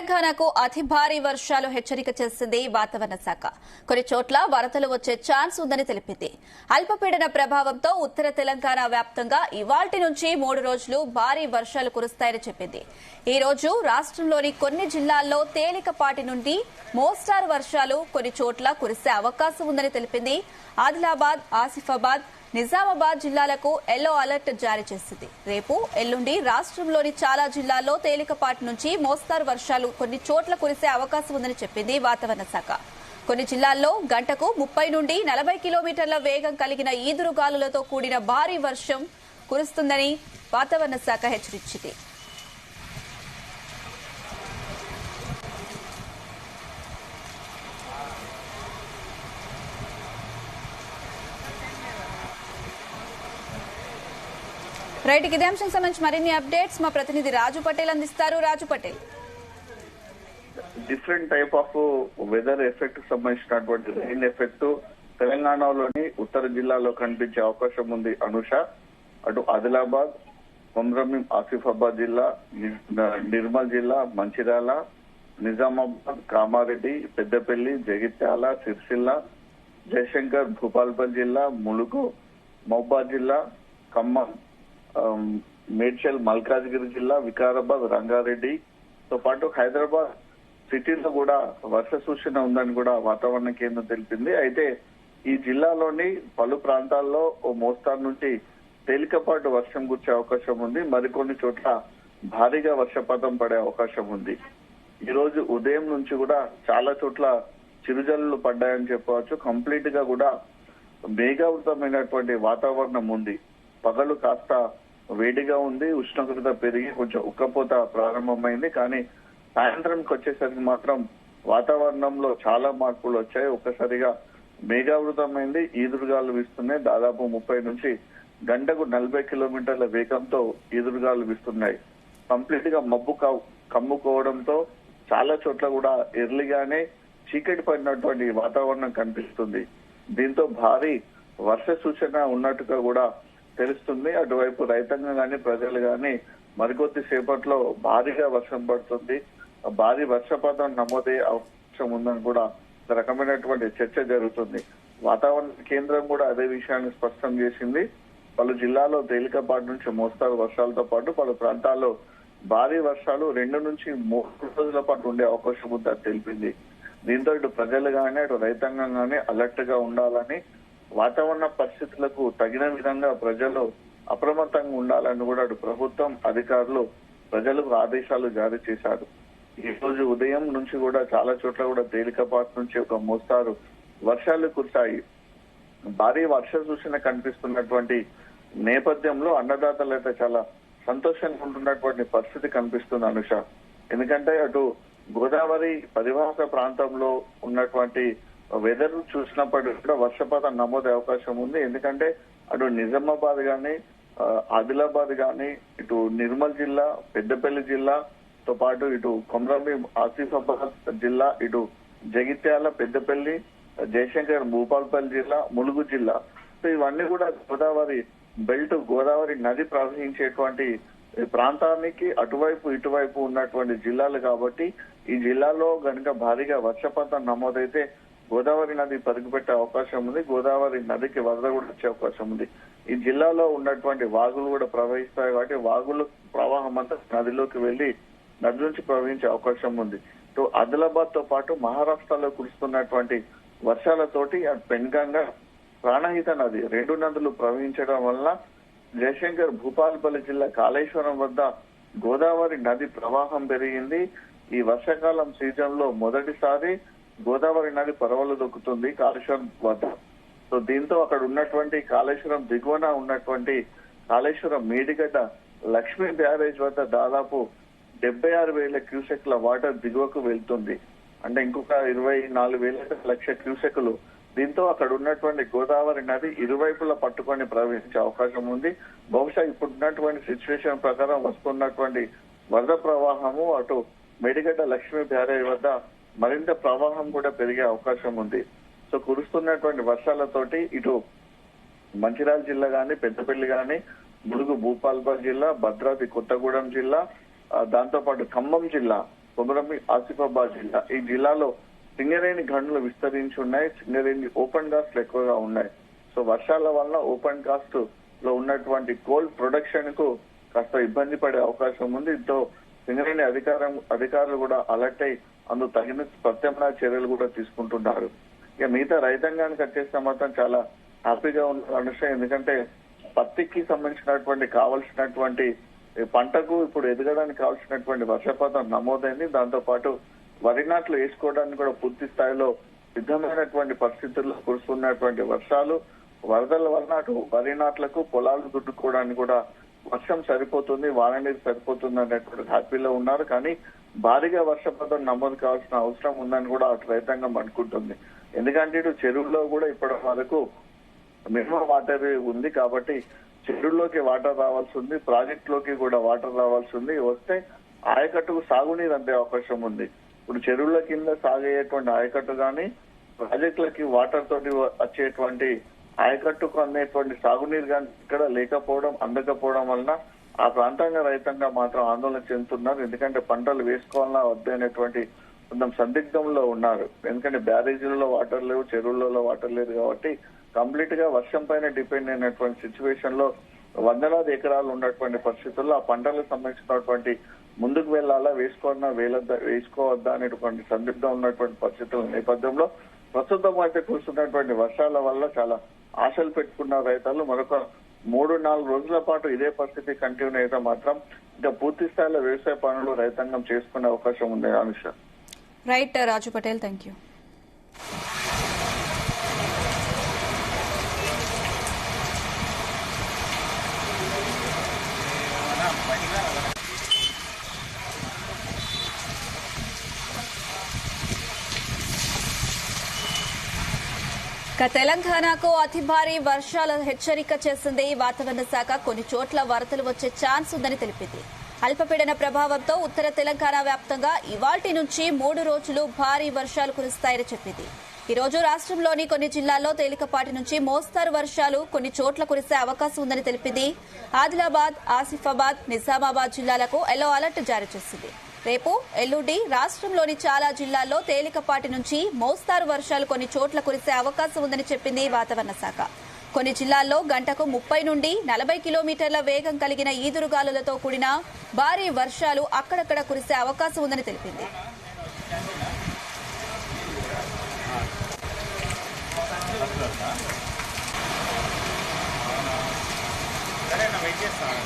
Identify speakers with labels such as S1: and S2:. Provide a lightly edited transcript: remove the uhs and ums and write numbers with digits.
S1: తెలంగాణకు అతి భారీ వర్షాలు హెచ్చరిక చేసింది వాతావరణ శాఖ. కొన్ని చోట్ల వరదలు వచ్చే ఛాన్స్ ఉందని తెలిపింది. అల్పపీడన ప్రభావంతో ఉత్తర తెలంగాణ వ్యాప్తంగా ఇవాల్టి నుంచి 3 రోజులు భారీ వర్షాలు కురుస్తాయని చెప్పింది. ఈ రోజు రాష్ట్రంలోని కొన్ని జిల్లాల్లో తేలికపాటి నుండి మోస్తారు వర్షాలు కొన్ని చోట్ల కురిసే అవకాశం ఉందని తెలిపింది. ఆదిలాబాద్, ఆసిఫాబాద్, నిజామాబాద్ జిల్లాలకు ఎల్లో అలర్ట్ జారీ చేసింది. రేపు, ఎల్లుండి రాష్ట్రంలోని చాలా జిల్లాల్లో తేలికపాటి నుంచి మోస్తారు వర్షాలు కొన్ని చోట్ల కురిసే అవకాశం ఉందని చెప్పింది వాతావరణ శాఖ. కొన్ని జిల్లాల్లో గంటకు 30 నుండి 40 కిలోమీటర్ల వేగం కలిగిన ఈదురుగాలులతో కూడిన భారీ వర్షం కురుస్తుందని వాతావరణ శాఖ హెచ్చరించింది. రైట్, ఇదే అంశం సంబంధించి మరిన్ని అప్డేట్స్ మా ప్రతినిధి రాజు పటేల్ అందిస్తారు. Raju Patel,
S2: different type of weather effect సంబంధించినటువంటి రెయిన్ ఎఫెక్ట్ తెలంగాణలోని ఉత్తర జిల్లాలో కనిపించే అవకాశం ఉంది. అనుష, అటు ఆదిలాబాద్, కొమరంభీం, ఆసిఫాబాద్ జిల్లా, నిర్మల్ జిల్లా, మంచిర్యాల, నిజామాబాద్, కామారెడ్డి, పెద్దపల్లి, జగిత్యాల, సిరిసిల్ల, జయశంకర్, భూపాల్పల్లి జిల్లా, ములుగు, మహబూబాబాద్ జిల్లా, ఖమ్మం, మేడ్చల్, మల్కాజ్గిరి జిల్లా, వికారాబాద్, రంగారెడ్డితో పాటు హైదరాబాద్ సిటీలో కూడా వర్ష సూచన ఉందని కూడా వాతావరణ కేంద్రం తెలిపింది. అయితే ఈ జిల్లాలోని పలు ప్రాంతాల్లో ఓ మోస్తారు నుంచి తేలికపాటు వర్షం కురిసే అవకాశం ఉంది. మరికొన్ని చోట్ల భారీగా వర్షపాతం పడే అవకాశం ఉంది. ఈ రోజు ఉదయం నుంచి కూడా చాలా చోట్ల చిరుజల్లులు పడ్డాయని చెప్పవచ్చు. కంప్లీట్ గా కూడా మేఘావృతమైనటువంటి వాతావరణం ఉంది. పగలు కాస్త వేడిగా ఉంది, ఉష్ణోగ్రత పెరిగి కొంచెం ఉక్కపోత ప్రారంభమైంది. కానీ సాయంత్రంకి వచ్చేసరికి మాత్రం వాతావరణంలో చాలా మార్పులు వచ్చాయి. ఒక్కసారిగా మేఘావృతమైంది, ఈదురుగాలు వీస్తున్నాయి. దాదాపు 30 నుంచి గంటకు 40 కిలోమీటర్ల వేగంతో ఈదురుగాలు వీస్తున్నాయి. కంప్లీట్ గా మబ్బు కమ్ముకోవడంతో చాలా చోట్ల కూడా ఎర్లీగానే చీకటి పడినటువంటి వాతావరణం కనిపిస్తుంది. దీంతో భారీ వర్ష సూచన ఉన్నట్టుగా కూడా తెలుస్తుంది. అటువైపు రైతాంగం గాని, ప్రజలు గాని మరికొద్ది సేపట్లో భారీగా వర్షం పడుతుంది, భారీ వర్షపాతం నమోదయ్యే అవకాశం ఉందని కూడా ఒక రకమైనటువంటి చర్చ జరుగుతుంది. వాతావరణ కేంద్రం కూడా అదే విషయాన్ని స్పష్టం చేసింది. పలు జిల్లాల్లో తేలికపాటి నుంచి మోస్తారు వర్షాలతో పాటు పలు ప్రాంతాల్లో భారీ వర్షాలు 2 నుంచి 3 రోజుల పాటు ఉండే అవకాశం ఉందని తెలిపింది. దీంతో ఇటు ప్రజలు గానీ, అటు రైతాంగం గానీ అలర్ట్ గా ఉండాలని, వాతావరణ పరిస్థితులకు తగిన విధంగా ప్రజలు అప్రమత్తంగా ఉండాలని కూడా అటు ప్రభుత్వం, అధికారులు ప్రజలకు ఆదేశాలు జారీ చేశారు. ఈ రోజు ఉదయం నుంచి కూడా చాలా చోట్ల కూడా తేలికపాటి నుంచి ఒక మోస్తారు వర్షాలు కురిశాయి. భారీ వర్ష సూచన కనిపిస్తున్నటువంటి నేపథ్యంలో అన్నదాతలు అయితే చాలా సంతోషంగా ఉంటున్నటువంటి పరిస్థితి కనిపిస్తుంది. అనుష, ఎందుకంటే అటు గోదావరి పరివాహక ప్రాంతంలో ఉన్నటువంటి వెదర్ చూసినప్పటికీ కూడా వర్షపాతం నమోదే అవకాశం ఉంది. ఎందుకంటే అటు నిజామాబాద్ గాని, ఆదిలాబాద్ గాని, ఇటు నిర్మల్ జిల్లా, పెద్దపల్లి జిల్లాతో పాటు ఇటు కొమరంభీం, ఆసిఫాబాద్ జిల్లా, ఇటు జగిత్యాల, పెద్దపల్లి, జయశంకర్, భూపాల్పల్లి జిల్లా, ములుగు జిల్లా, సో ఇవన్నీ కూడా గోదావరి బెల్ట్, గోదావరి నది ప్రవహించేటువంటి ప్రాంతానికి అటువైపు ఇటువైపు ఉన్నటువంటి జిల్లాలు కాబట్టి ఈ జిల్లాలో గనుక భారీగా వర్షపాతం నమోదైతే గోదావరి నది పరుగుపెట్టే అవకాశం ఉంది. గోదావరి నదికి వరద కూడా వచ్చే అవకాశం ఉంది. ఈ జిల్లాలో ఉన్నటువంటి వాగులు కూడా ప్రవహిస్తాయి కాబట్టి వాగులు ప్రవాహం అంతా నదిలోకి వెళ్లి నది నుంచి ప్రవహించే అవకాశం ఉంది. ఇటు ఆదిలాబాద్ తో పాటు మహారాష్ట్రలో కురుస్తున్నటువంటి వర్షాలతోటి పెన్గంగా, ప్రాణహిత నది 2 నదులు ప్రవహించడం వల్ల జయశంకర్, భూపాల్పల్లి జిల్లా కాళేశ్వరం వద్ద గోదావరి నది ప్రవాహం పెరిగింది. ఈ వర్షాకాలం సీజన్ లో మొదటిసారి గోదావరి నది పరవలు దొక్కుతుంది కాళేశ్వరం వద్ద. సో దీంతో అక్కడ ఉన్నటువంటి కాళేశ్వరం దిగువన ఉన్నటువంటి కాళేశ్వరం మేడిగడ్డ లక్ష్మీ బ్యారేజ్ వద్ద దాదాపు 76,000 క్యూసెక్ల వాటర్ దిగువకు వెళ్తుంది. అంటే ఇంకొక 24,000 లక్ష క్యూసెక్లు. దీంతో అక్కడ ఉన్నటువంటి గోదావరి నది ఇరువైపులా పట్టుకొని ప్రవహించే అవకాశం ఉంది. బహుశా ఇప్పుడున్నటువంటి సిచ్యువేషన్ ప్రకారం వస్తున్నటువంటి వరద ప్రవాహము అటు మేడిగడ్డ లక్ష్మీ బ్యారేజ్ వద్ద మరింత ప్రవాహం కూడా పెరిగే అవకాశం ఉంది. సో కురుస్తున్నటువంటి వర్షాలతోటి ఇటు మంచిర్యాల జిల్లా గాని, పెద్దపల్లి గాని, ములుగు, భూపాల్పల్లి జిల్లా, భద్రాద్రి కొత్తగూడెం జిల్లా, దాంతో పాటు ఖమ్మం జిల్లా కొమరమి ఆసిఫాబాద్ జిల్లా. ఈ జిల్లాలో సింగరేణి గనులు విస్తరించి ఉన్నాయి. సింగరేణి ఓపెన్ కాస్ట్లు ఎక్కువగా ఉన్నాయి. సో వర్షాల వల్ల ఓపెన్ కాస్ట్ లో ఉన్నటువంటి కోల్ ప్రొడక్షన్ కు కాస్త ఇబ్బంది పడే అవకాశం ఉంది. దీంతో సింగరేణి అధికారులు కూడా అలర్ట్ అయి అందుకు తగిన ప్రత్యామ్నాయ చర్యలు కూడా తీసుకుంటున్నారు. ఇక మిగతా రైతాంగానికి వచ్చేస్తే మాత్రం చాలా హ్యాపీగా ఉన్న అనుష. ఎందుకంటే పత్తికి సంబంధించినటువంటి కావాల్సినటువంటి పంటకు ఇప్పుడు ఎదగడానికి కావాల్సినటువంటి వర్షపాతం నమోదైంది. దాంతో పాటు వరి నాట్లు వేసుకోవడానికి కూడా పూర్తి స్థాయిలో సిద్ధమైనటువంటి పరిస్థితుల్లో కురుస్తున్నటువంటి వర్షాలు, వరదల వలన అటు వరి నాట్లకు పొలాలు దుడ్డుకోవడానికి కూడా వర్షం సరిపోతుంది, వాన నీరు సరిపోతుంది అనేటువంటి హ్యాపీలో ఉన్నారు. కానీ భారీగా వర్షపాతం నమోదు కావాల్సిన అవసరం ఉందని కూడా అటు రైతాంగం అనుకుంటుంది. ఎందుకంటే ఇటు చెరువుల్లో కూడా ఇప్పటి వరకు మినిమం వాటర్ ఉంది కాబట్టి చెరువుల్లోకి వాటర్ రావాల్సి ఉంది, ప్రాజెక్టులోకి కూడా వాటర్ రావాల్సి ఉంది. వస్తే ఆయకట్టుకు సాగునీరు అందే అవకాశం ఉంది. ఇప్పుడు చెరువుల కింద సాగయ్యేటువంటి ఆయకట్టు కానీ ప్రాజెక్టులకి వాటర్ తోటి వచ్చేటువంటి ఆయకట్టుకు అందేటువంటి సాగునీరు కానీ ఇక్కడ లేకపోవడం, అందకపోవడం వలన ఆ ప్రాంతంగా రైతంగా మాత్రం ఆందోళన చెందుతున్నారు. ఎందుకంటే పంటలు వేసుకోవాలన్నా వద్దనేటువంటి కొంచెం సందిగ్ధంలో ఉన్నారు. ఎందుకంటే బ్యారేజీలలో వాటర్ లేవు, చెరువులలో వాటర్ లేదు కాబట్టి కంప్లీట్ గా వర్షం పైన డిపెండ్ అయినటువంటి సిచ్యువేషన్ లో వందలాది ఎకరాలు ఉన్నటువంటి పరిస్థితుల్లో ఆ పంటలకు సంబంధించినటువంటి ముందుకు వెళ్లాలా, వేసుకోవద్దా అనేటువంటి సందిగ్ధం ఉన్నటువంటి పరిస్థితుల నేపథ్యంలో ప్రస్తుతం అయితే కురుస్తున్నటువంటి వర్షాల వల్ల చాలా ఆశలు పెట్టుకున్న రైతులు మరొక 3-4 రోజుల పాటు ఇదే పరిస్థితి కంటిన్యూ అయితే మాత్రం ఇంకా పూర్తి స్థాయిలో వ్యవసాయ పనులు రైతాంగం చేసుకునే అవకాశం ఉంది. Anusha.
S1: Right Raju Patel, thank you. తెలంగాణకు అతి భారీ వర్షాల హెచ్చరిక చేసింది వాతావరణ శాఖ. కొన్ని చోట్ల వరదలు వచ్చే ఛాన్స్ ఉందని తెలిపింది. అల్పపీడన ప్రభావంతో ఉత్తర తెలంగాణ వ్యాప్తంగా ఇవాల్టి నుంచి 3 రోజులు భారీ వర్షాలు కురుస్తాయని చెప్పింది. ఈ రోజు రాష్ట్రంలోని కొన్ని జిల్లాల్లో తేలికపాటి నుంచి మోస్తారు వర్షాలు కొన్ని చోట్ల కురిసే అవకాశం ఉందని తెలిపింది. ఆదిలాబాద్, ఆసిఫాబాద్, నిజామాబాద్ జిల్లాలకు ఎల్లో అలర్ట్ జారీ చేసింది. రేపు, ఎల్లుండి రాష్ట్రంలోని చాలా జిల్లాల్లో తేలికపాటి నుంచి మోస్తారు వర్షాలు కొన్ని చోట్ల కురిసే అవకాశం ఉందని చెప్పింది వాతావరణ శాఖ. కొన్ని జిల్లాల్లో గంటకు 30 నుండి 40 కిలోమీటర్ల వేగం కలిగిన ఈదురుగాలులతో కూడిన భారీ వర్షాలు అక్కడక్కడ కురిసే అవకాశం ఉందని తెలిపింది.
S3: సరే, వెయిట్ చేస్తాను.